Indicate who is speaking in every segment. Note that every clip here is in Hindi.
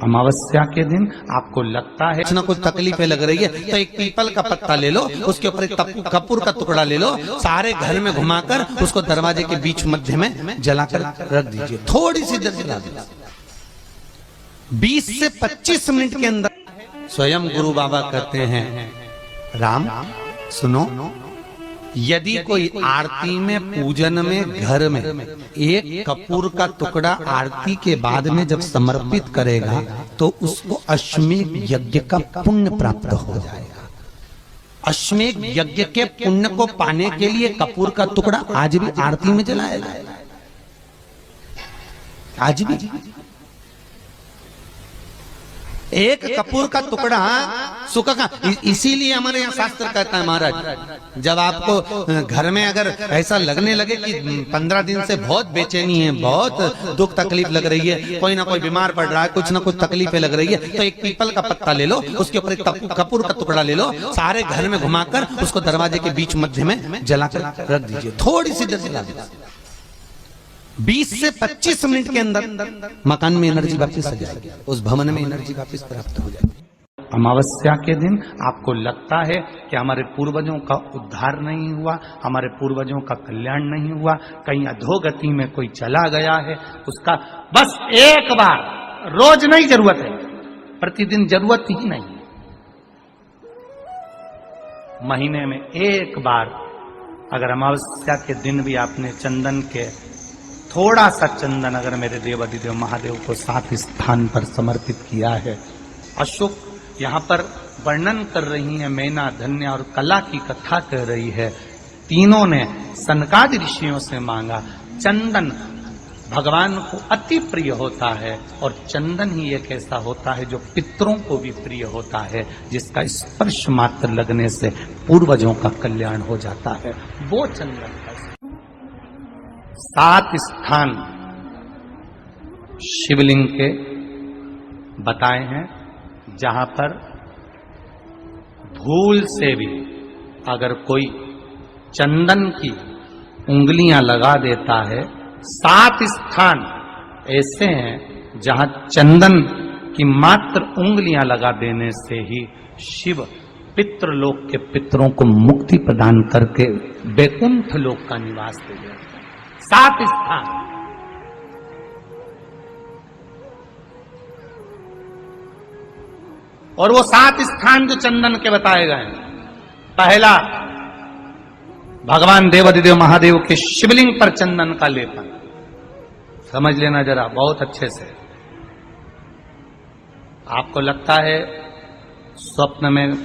Speaker 1: अमावस्या के दिन आपको लगता है
Speaker 2: कुछ ना कुछ तकलीफें लग रही है तो एक पीपल का पत्ता ले लो, उसके ऊपर एक कपूर का टुकड़ा ले लो, सारे घर में घुमाकर उसको दरवाजे के बीच मध्य में जलाकर रख दीजिए, थोड़ी सी देर जला दीजिए। 20 से 25 मिनट के अंदर स्वयं गुरु बाबा कहते हैं, राम सुनो, यदि कोई आरती में पूजन में घर में एक कपूर का टुकड़ा आरती के बाद में जब समर्पित करेगा तो उसको अश्वमेध यज्ञ का पुण्य प्राप्त हो जाएगा। अश्वमेध यज्ञ के पुण्य को पाने के लिए कपूर का टुकड़ा आज भी आरती में जलाया जाएगा, आज भी एक कपूर का टुकड़ा सुख का। इसीलिए हमारे यहाँ शास्त्र कहता है महाराज, जब आपको घर में अगर ऐसा लगने लगे कि 15 दिन से बहुत बेचैनी है, बहुत दुख तकलीफ लग रही है, कोई ना कोई बीमार पड़ रहा है, कुछ ना कुछ तकलीफें लग रही है, तो एक पीपल का पत्ता ले लो, उसके ऊपर एक कपूर का टुकड़ा ले लो, सारे घर में घुमाकर उसको दरवाजे के बीच मध्य में जलाकर रख दीजिए, थोड़ी सी देर जला दीजिए। 20 से 25 मिनट के अंदर मकान में एनर्जी वापस आ जाएगी, उस भवन में एनर्जी वापस प्राप्त हो जाएगी।
Speaker 1: अमावस्या के दिन आपको लगता है कि हमारे पूर्वजों का उद्धार नहीं हुआ, हमारे पूर्वजों का कल्याण नहीं हुआ, कहीं अधोगति में कोई चला गया है, उसका बस एक बार, रोज नहीं जरूरत है, प्रतिदिन जरूरत ही नहीं, महीने में एक बार अगर अमावस्या के दिन भी आपने चंदन के थोड़ा सा चंदन अगर मेरे देवाधिदेव महादेव को 7 स्थान पर समर्पित किया है। अशोक यहाँ पर वर्णन कर रही है, मैना धन्य और कला की कथा कह रही है। तीनों ने सनकादि ऋषियों से मांगा। चंदन भगवान को अति प्रिय होता है और चंदन ही एक ऐसा होता है जो पितरों को भी प्रिय होता है, जिसका स्पर्श मात्र लगने से पूर्वजों का कल्याण हो जाता है। वो चंदन का 7 स्थान शिवलिंग के बताए हैं, जहां पर भूल से भी अगर कोई चंदन की उंगलियां लगा देता है, 7 स्थान ऐसे हैं जहां चंदन की मात्र उंगलियां लगा देने से ही शिव पितृलोक के पितरों को मुक्ति प्रदान करके वैकुंठ लोक का निवास दे देते हैं। 7 स्थान। और वो 7 स्थान जो चंदन के बताए गए, पहला भगवान देवाधिदेव महादेव के शिवलिंग पर चंदन का लेपन, समझ लेना जरा बहुत अच्छे से। आपको लगता है स्वप्न में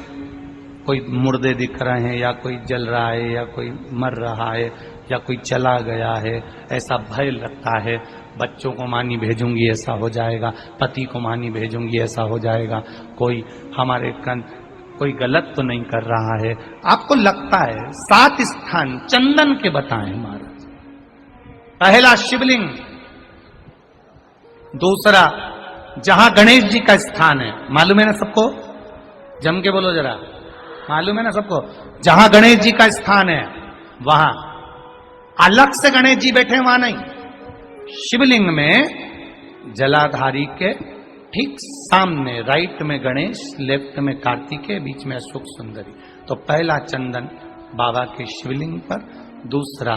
Speaker 1: कोई मुर्दे दिख रहे हैं, या कोई जल रहा है, या कोई मर रहा है, या कोई चला गया है, ऐसा भय लगता है। बच्चों को मानी भेजूंगी ऐसा हो जाएगा, पति को मानी भेजूंगी ऐसा हो जाएगा, कोई हमारे कोई गलत तो नहीं कर रहा है, आपको लगता है। 7 स्थान चंदन के बताएं महाराज। पहला शिवलिंग, दूसरा जहां गणेश जी का स्थान है, मालूम है ना सबको, जम के बोलो जरा, मालूम है ना सबको, जहां गणेश जी का स्थान है वहां अलग से गणेश जी बैठे, वहां नहीं, शिवलिंग में जलाधारी के ठीक सामने, राइट में गणेश, लेफ्ट में कार्तिकेय, बीच में अशोक सुंदरी। तो पहला चंदन बाबा के शिवलिंग पर, दूसरा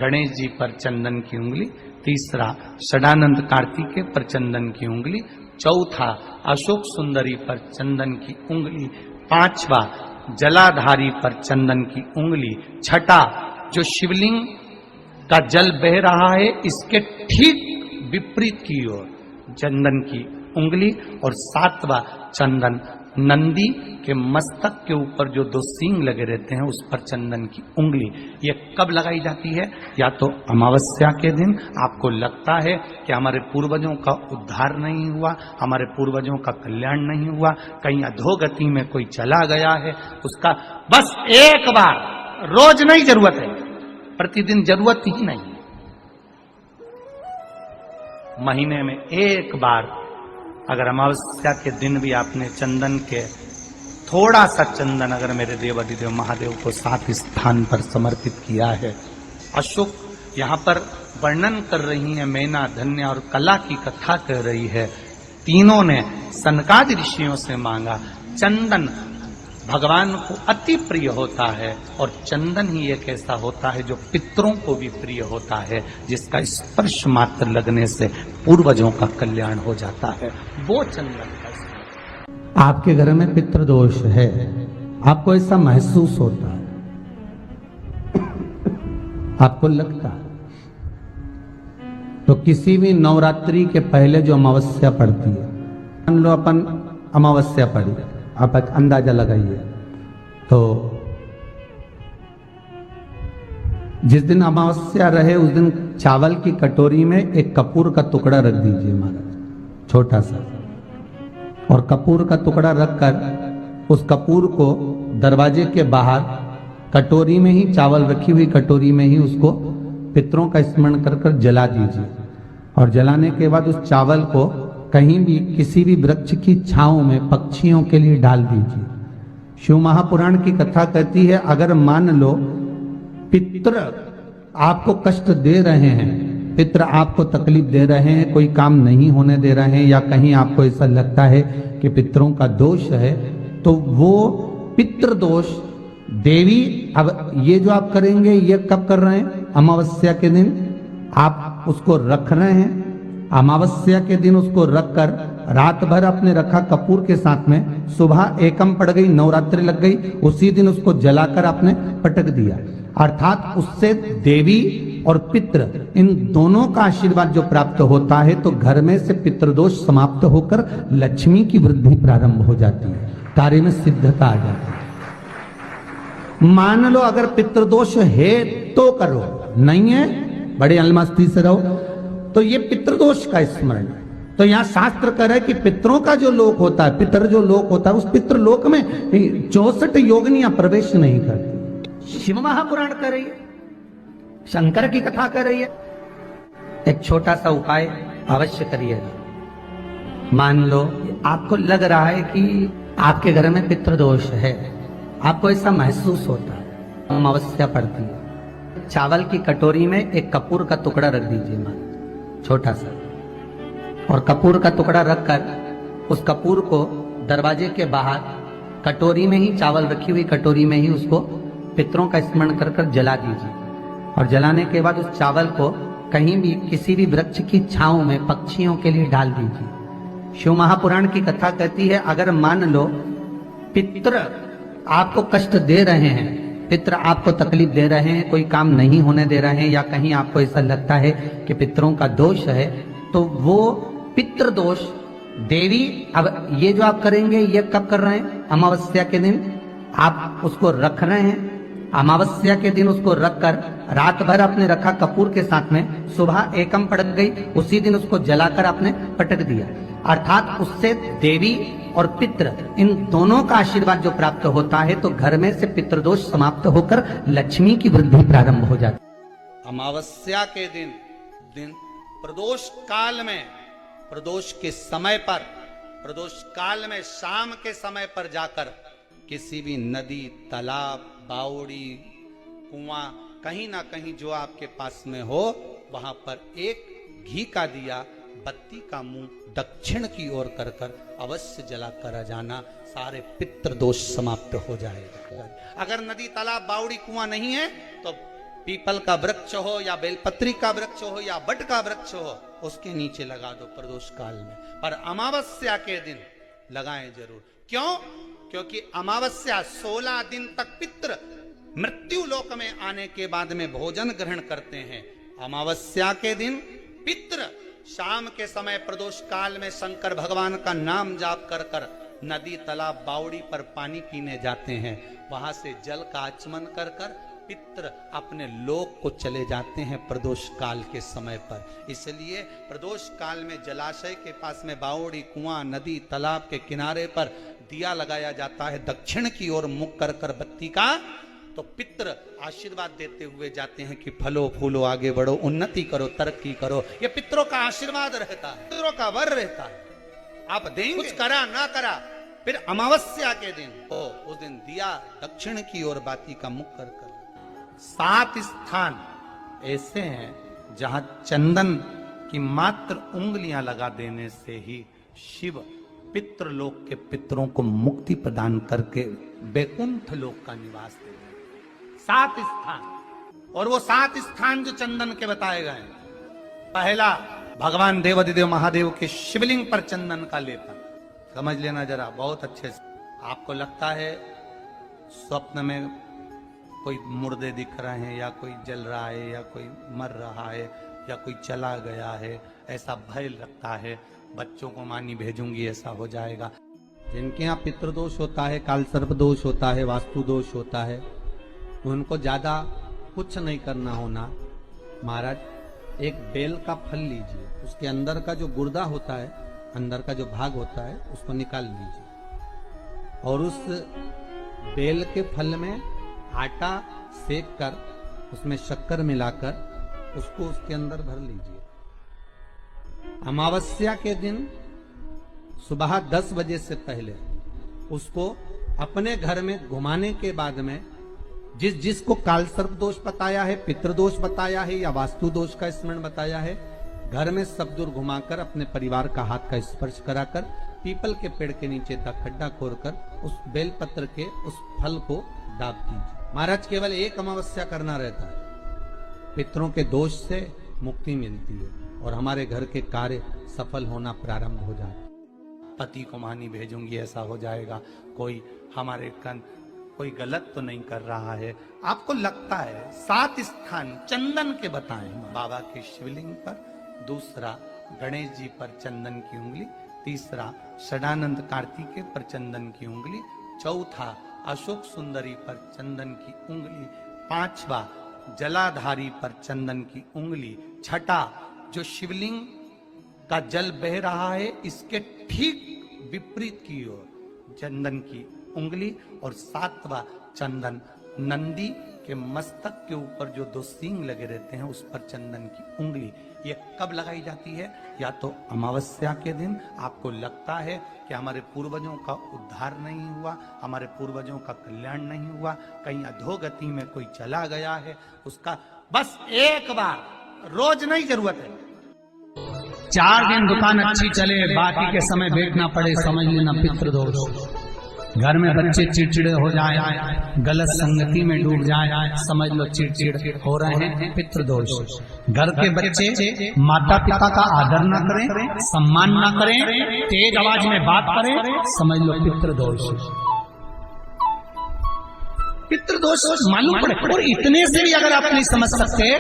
Speaker 1: गणेश जी पर चंदन की उंगली, तीसरा षडानंद कार्तिकेय पर चंदन की उंगली, चौथा अशोक सुंदरी पर चंदन की उंगली, पांचवा जलाधारी पर चंदन की उंगली, छठा जो शिवलिंग का जल बह रहा है इसके ठीक विपरीत की ओर चंदन की उंगली, और 7वां चंदन नंदी के मस्तक के ऊपर जो 2 सींग लगे रहते हैं उस पर चंदन की उंगली। ये कब लगाई जाती है? या तो अमावस्या के दिन आपको लगता है कि हमारे पूर्वजों का उद्धार नहीं हुआ, हमारे पूर्वजों का कल्याण नहीं हुआ, कहीं अधोगति में कोई चला गया है, उसका बस एक बार, रोज नहीं जरूरत है, प्रतिदिन जरूरत ही नहीं, महीने में एक बार अगर अमावस्या के दिन भी आपने चंदन के थोड़ा सा चंदन अगर मेरे देवाधिदेव महादेव को 7 स्थान पर समर्पित किया है। अशोक यहाँ पर वर्णन कर रही है, मैना धन्य और कला की कथा कह रही है। तीनों ने सनकादि ऋषियों से मांगा। चंदन भगवान को अति प्रिय होता है और चंदन ही एक ऐसा होता है जो पितरों को भी प्रिय होता है, जिसका स्पर्श मात्र लगने से पूर्वजों का कल्याण हो जाता है, वो चंदन का।
Speaker 2: आपके घर में पितृदोष है, आपको ऐसा महसूस होता है, आपको लगता है, तो किसी भी नवरात्रि के पहले जो अमावस्या पड़ती है, मान लो अपन अमावस्या पड़ी, आप अंदाजा लगाइए, तो जिस दिन अमावस्या रहे उस दिन चावल की कटोरी में एक कपूर का टुकड़ा रख दीजिए महाराज, छोटा सा, और कपूर का टुकड़ा रखकर उस कपूर को दरवाजे के बाहर कटोरी में ही, चावल रखी हुई कटोरी में ही उसको पितरों का स्मरण कर कर जला दीजिए। और जलाने के बाद उस चावल को कहीं भी किसी भी वृक्ष की छांव में पक्षियों के लिए डाल दीजिए। शिव महापुराण की कथा कहती है, अगर मान लो पितृ आपको कष्ट दे रहे हैं, पितृ आपको तकलीफ दे रहे हैं, कोई काम नहीं होने दे रहे हैं, या कहीं आपको ऐसा लगता है कि पितरों का दोष है, तो वो पितृ दोष देवी, अब ये जो आप करेंगे ये कब कर रहे हैं? अमावस्या के दिन आप उसको रख रहे हैं, अमावस्या के दिन उसको रखकर रात भर अपने रखा कपूर के साथ में, सुबह एकम पड़ गई, नवरात्रि लग गई, उसी दिन उसको जलाकर आपने पटक दिया। अर्थात उससे देवी और पितृ इन दोनों का आशीर्वाद जो प्राप्त होता है, तो घर में से पितृदोष समाप्त होकर लक्ष्मी की वृद्धि प्रारंभ हो जाती है, कार्य में सिद्धता आ जाती है। मान लो अगर पितृदोष है तो करो, नहीं है बड़े अलमस्ती से रहो, तो ये पितृदोष का स्मरण। तो यहाँ शास्त्र कह रहा है कि पितरों का जो लोक होता है, पितर जो लोक होता है, उस पितृलोक में 64 योगिनियां प्रवेश नहीं करती। शिव महापुराण कर रही है, शंकर की कथा कर रही है। एक छोटा सा उपाय अवश्य करिएगा। मान लो आपको लग रहा है कि आपके घर में पितृदोष है, आपको ऐसा महसूस होता है, अमावस्या पड़ती है, चावल की कटोरी में एक कपूर का टुकड़ा रख दीजिए मान, छोटा सा, और कपूर का टुकड़ा रखकर उस कपूर को दरवाजे के बाहर कटोरी में ही, चावल रखी हुई कटोरी में ही उसको पितरों का स्मरण कर कर जला दीजिए। और जलाने के बाद उस चावल को कहीं भी किसी भी वृक्ष की छांव में पक्षियों के लिए डाल दीजिए। शिव महापुराण की कथा कहती है, अगर मान लो पितृ आपको कष्ट दे रहे हैं, पितृ आपको तकलीफ दे रहे हैं, कोई काम नहीं होने दे रहे हैं, या कहीं आपको ऐसा लगता है कि पितरों का दोष है, तो वो पितृ दोष देवी, अब ये जो आप करेंगे ये कब कर रहे हैं? अमावस्या के दिन आप उसको रख रहे हैं, अमावस्या के दिन उसको रखकर रात भर आपने रखा कपूर के साथ में, सुबह एकम पड़ गई, उसी दिन उसको जलाकर आपने पटक दिया। अर्थात उससे देवी और पितृ इन दोनों का आशीर्वाद जो प्राप्त होता है, तो घर में से पितृदोष समाप्त होकर लक्ष्मी की वृद्धि प्रारंभ हो जाती है।
Speaker 1: अमावस्या के दिन प्रदोष काल में, प्रदोष के समय पर, प्रदोष काल में शाम के समय पर जाकर किसी भी नदी, तालाब, बावड़ी, कुआं, कहीं ना कहीं जो आपके पास में हो, वहां पर एक घी का दिया, बत्ती का मुंह दक्षिण की ओर कर कर अवश्य जला कर जाना, सारे पितृ दोष समाप्त हो जाएगा। अगर नदी, तालाब, बावड़ी, कुआं नहीं है तो पीपल का वृक्ष हो या बेलपत्री का वृक्ष हो या बट का वृक्ष हो, उसके नीचे लगा दो प्रदोष काल में। पर अमावस्या के दिन लगाएं जरूर। क्यों? क्योंकि अमावस्या 16 दिन तक पितृ मृत्यु लोक में आने के बाद में भोजन ग्रहण करते हैं। अमावस्या के दिन पितृ शाम के समय प्रदोष काल में शंकर भगवान का नाम जाप कर कर नदी, तालाब, बावड़ी पर पानी पीने जाते हैं। वहां से जल का आचमन कर कर पितृ अपने लोक को चले जाते हैं प्रदोष काल के समय पर। इसलिए प्रदोष काल में जलाशय के पास में बावड़ी, कुआं, नदी, तालाब के किनारे पर दिया लगाया जाता है दक्षिण की ओर मुख कर कर बत्ती का, तो पितृ आशीर्वाद देते हुए जाते हैं कि फलो फूलो, आगे बढ़ो, उन्नति करो, तरक्की करो। ये पितरों का आशीर्वाद रहता है, पितरों का वर रहता है। आप देंगे, कुछ करा ना करा, फिर अमावस्या के दिन उस दिन दिया दक्षिण की ओर बाती का मुख कर कर। 7 स्थान ऐसे हैं जहां चंदन की मात्र उंगलियां लगा देने से ही शिव पितृलोक के पितरों को मुक्ति प्रदान करके वैकुंठ लोक का निवास दे रहे 7 स्थान, और वो 7 स्थान जो चंदन के बताए गए, पहला भगवान देवाधिदेव महादेव के शिवलिंग पर चंदन का लेपन। समझ लेना जरा बहुत अच्छे से। आपको लगता है स्वप्न में कोई मुर्दे दिख रहे हैं, या कोई जल रहा है, या कोई मर रहा है, या कोई चला गया है, ऐसा भय लगता है, बच्चों को मानी भेजूंगी ऐसा हो जाएगा।
Speaker 2: जिनके यहाँ पितृदोष होता है, काल सर्प दोष होता है, वास्तु दोष होता है, उनको ज्यादा कुछ नहीं करना होना। महाराज एक बेल का फल लीजिए, उसके अंदर का जो गुर्दा होता है, अंदर का जो भाग होता है, उसको निकाल लीजिए और उस बेल के फल में आटा सेक कर उसमें शक्कर मिलाकर उसको उसके अंदर भर लीजिए। अमावस्या के दिन सुबह 10 बजे से पहले उसको अपने घर में घुमाने के बाद में जिसको काल सर्प दोष बताया है, पितृदोष बताया है या वास्तु दोष का स्मरण बताया है, घर में सब दूर घुमाकर अपने परिवार का हाथ का स्पर्श कराकर पीपल के पेड़ के नीचे तक खड्डा खोदकर उस बेलपत्र के उस फल को दाब दीजिए। महाराज केवल एक अमावस्या करना रहता है, पितरों के दोष से मुक्ति मिलती है और हमारे घर के कार्य सफल होना प्रारंभ हो जाता है।
Speaker 1: पति को मानी भेजूंगी ऐसा हो जाएगा। कोई हमारे कोई गलत तो नहीं कर रहा है। आपको लगता है 7 स्थान चंदन के बताएं, बाबा के शिवलिंग पर, दूसरा गणेश जी पर चंदन की उंगली, तीसरा षडानंद कार्तिकेय पर चंदन की उंगली, चौथा अशोक सुंदरी पर चंदन की उंगली, 5वां जलाधारी पर चंदन की उंगली, छठा जो शिवलिंग का जल बह रहा है इसके ठीक विपरीत की ओर चंदन की उंगली, और 7वां चंदन नंदी के मस्तक के ऊपर जो 2 सींग लगे रहते हैं उस पर चंदन की उंगली। ये कब लगाई जाती है? या तो अमावस्या के दिन। आपको लगता है कि हमारे पूर्वजों का उद्धार नहीं हुआ, हमारे पूर्वजों का कल्याण नहीं हुआ, कहीं अधोगति में कोई चला गया है, उसका बस एक बार, रोज नहीं जरूरत है,
Speaker 3: 4 दिन दुकान अच्छी चले, बाकी के समय बैठना पड़े, समझ लेना पितृदोष। घर में बच्चे चिड़चिड़े हो जाए, गलत संगति में डूब जाए, समझ लो चिड़चिड़ हो रहे हैं, पितृदोष। घर के बच्चे माता पिता का आदर न करें, सम्मान न करें, तेज आवाज में बात करें, समझ लो पितृदोष। पितृदोष मालूम पड़े। और इतने से भी अगर आप नहीं समझ सकते,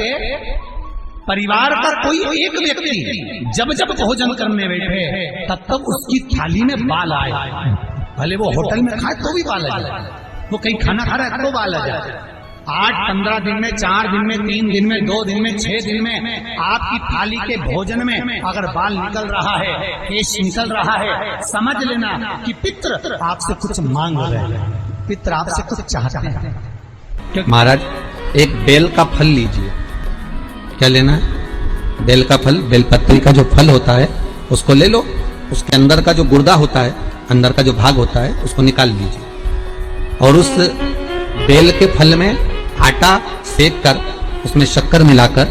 Speaker 3: परिवार का कोई एक व्यक्ति जब जब भोजन करने बैठे तब तक उसकी थाली में बाल आए, भले वो होटल में खाए तो भी बाल आ जाए, वो कहीं खाना खा रहा है तो बाल आ जाए। 8-15 दिन में, 4 दिन में, 3 दिन में, 2 दिन में, 6 दिन में आपकी थाली के भोजन में अगर बाल निकल रहा है, केश निकल रहा है, समझ लेना कि पितृ आपसे कुछ मांग रहे हैं, पितृ आपसे कुछ चाहते हैं।
Speaker 2: महाराज एक बेल का फल लीजिए। क्या लेना है? बेल का फल, बेलपत्री का जो फल होता है उसको ले लो, उसके अंदर का जो गुर्दा होता है, अंदर का जो भाग होता है, उसको निकाल लीजिए और उस बेल के फल में आटा सेक कर उसमें शक्कर मिलाकर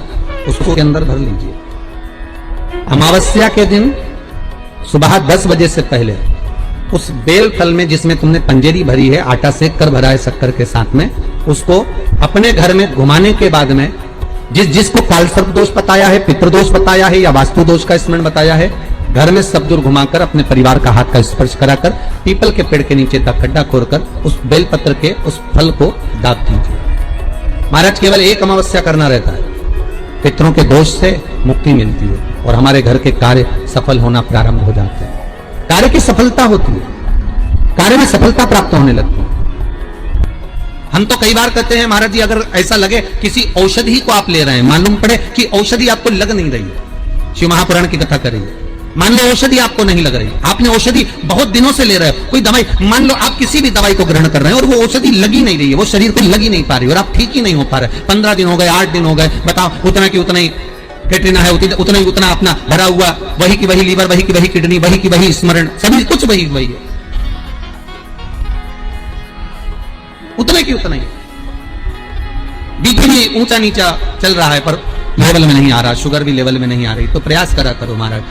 Speaker 2: उसको के अंदर भर लीजिए। अमावस्या के दिन सुबह 10 बजे से पहले उस बेल फल में जिसमें तुमने पंजेरी भरी है, आटा सेक कर भरा है शक्कर के साथ में, उसको अपने घर में घुमाने के बाद में जिसको काल सर्प दोष बताया है, पितृदोष बताया है या वास्तु दोष का स्मरण बताया है, घर में सब दूर घुमाकर अपने परिवार का हाथ का स्पर्श कराकर पीपल के पेड़ के नीचे तक खड्डा खोदकर उस बेलपत्र के उस फल को दाब दीजिए। महाराज केवल एक अमावस्या करना रहता है, पितरों के दोष से मुक्ति मिलती है और हमारे घर के कार्य सफल होना प्रारंभ हो जाते हैं। कार्य की सफलता होती है, कार्य में सफलता प्राप्त होने लगती है। हम तो कई बार कहते हैं महाराज जी, अगर ऐसा लगे किसी औषधि को आप ले रहे हैं, मालूम पड़े कि औषधि आपको लग नहीं रही है, शिव महापुराण की कथा करिए, मान लो औषधि आपको नहीं लग रही, आपने औषधि बहुत दिनों से ले रहे हो, कोई दवाई, मान लो आप किसी भी दवाई को ग्रहण कर रहे हैं और वो औषधि लगी नहीं रही है, वो शरीर को लगी नहीं पा रही और आप ठीक ही नहीं हो पा रहे, 15 दिन हो गए, 8 दिन हो गए, बताओ, उतना की उतना ही कैटरीना है, उतना ही उतना अपना भरा हुआ, वही की वही लीवर, वही की वही किडनी, वही की वही स्मरण, सभी कुछ वही वही है, उतने की उतना ही। बीपी भी ऊंचा नीचा चल रहा है पर लेवल में नहीं आ रहा, शुगर भी लेवल में नहीं आ रही, तो प्रयास करा करो महाराज,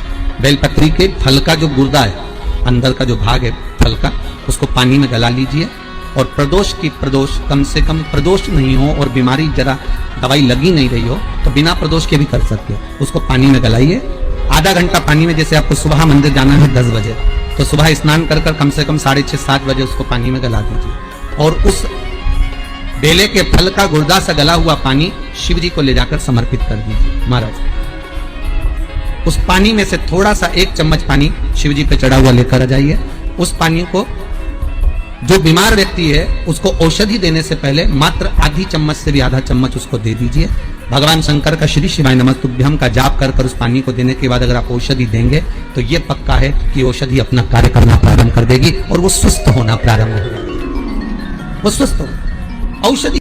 Speaker 2: बेलपत्री के फल का जो गुर्दा है अंदर का जो भाग है फल का, उसको पानी में गला लीजिए। और प्रदोष कम से कम प्रदोष नहीं हो और बीमारी जरा दवाई लगी नहीं रही हो तो बिना प्रदोष के भी कर सकते हो। उसको पानी में गलाइए आधा घंटा पानी में। जैसे आपको सुबह मंदिर जाना है 10 बजे, तो सुबह स्नान कर कम से कम 6:30-7 बजे उसको पानी में गला दीजिए। और उस बेले के फल का गुर्दा से गला हुआ पानी शिव जी को ले जाकर समर्पित कर दीजिए। महाराज उस पानी में से थोड़ा सा 1 चम्मच पानी शिव जी पे चढ़ा हुआ लेकर आ जाइए। उस पानी को जो बीमार व्यक्ति है उसको औषधि देने से पहले मात्र आधी चम्मच से भी आधा चम्मच उसको दे दीजिए। भगवान शंकर का श्री शिवाय नमस्तुभ्यम का जाप कर उस पानी को देने के बाद अगर आप औषधि देंगे तो ये पक्का है कि औषधि अपना कार्य करना प्रारंभ कर देगी और वो स्वस्थ होना प्रारंभ हो जाएगी। वो स्वस्थ हो औषधि